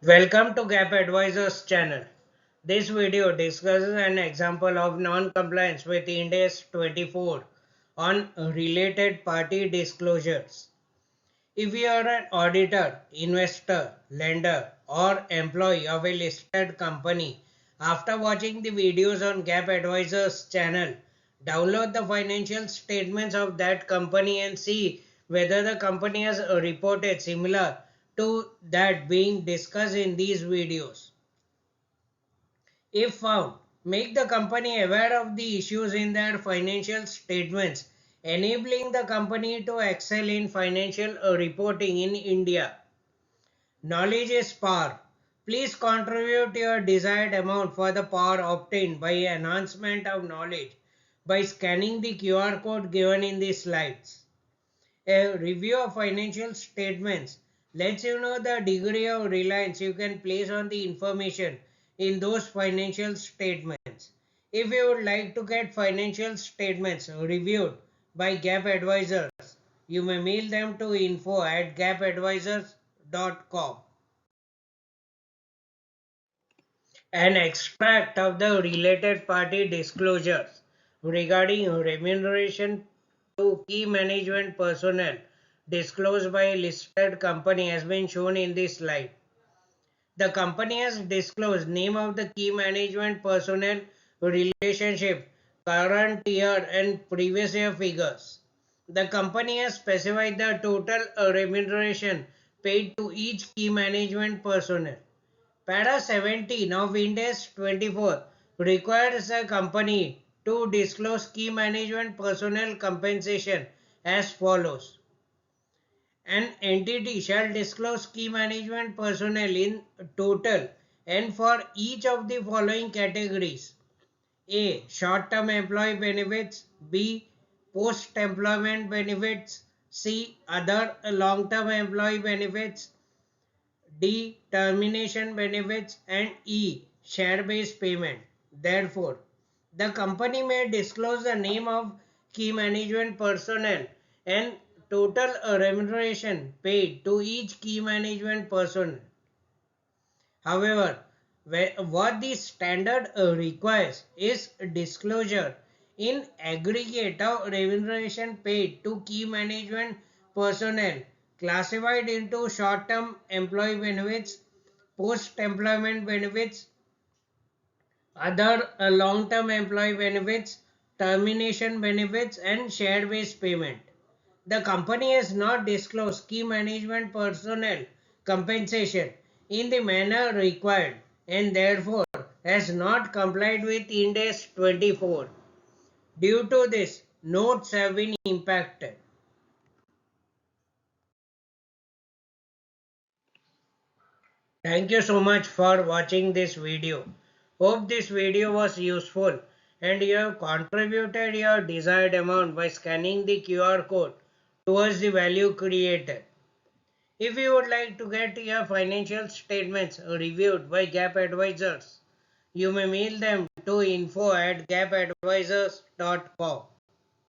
Welcome to GAAP Advisors channel. This video discusses an example of non-compliance with Ind AS 24 on related party disclosures. If you are an auditor, investor, lender or employee of a listed company, after watching the videos on GAAP Advisors channel, download the financial statements of that company and see whether the company has reported similar to that being discussed in these videos. If found, make the company aware of the issues in their financial statements, enabling the company to excel in financial reporting in India. Knowledge is power. Please contribute your desired amount for the power obtained by enhancement of knowledge by scanning the QR code given in the slides. A review of financial statements lets you know the degree of reliance you can place on the information in those financial statements. If you would like to get financial statements reviewed by GAAP advisors, you may mail them to info@gapadvisors.com. An extract of the related party disclosures regarding remuneration to key management personnel disclosed by a listed company has been shown in this slide. The company has disclosed name of the key management personnel, relationship, current year and previous year figures. The company has specified the total remuneration paid to each key management personnel. Para 17 of Ind AS 24 requires a company to disclose key management personnel compensation as follows. An entity shall disclose key management personnel in total and for each of the following categories: A. Short-term employee benefits. B. Post-employment benefits. C. Other long-term employee benefits. D. Termination benefits, and E. Share-based payment. Therefore, the company may disclose the name of key management personnel and total remuneration paid to each key management person. However, what the standard requires is disclosure in aggregate of remuneration paid to key management personnel classified into short-term employee benefits, post-employment benefits, other long-term employee benefits, termination benefits, and share-based payment. The company has not disclosed key management personnel compensation in the manner required and therefore has not complied with Ind AS 24. Due to this, notes have been impacted. Thank you so much for watching this video. Hope this video was useful and you have contributed your desired amount by scanning the QR code towards the value created. If you would like to get your financial statements reviewed by GAAP advisors, you may mail them to info@gapadvisors.com.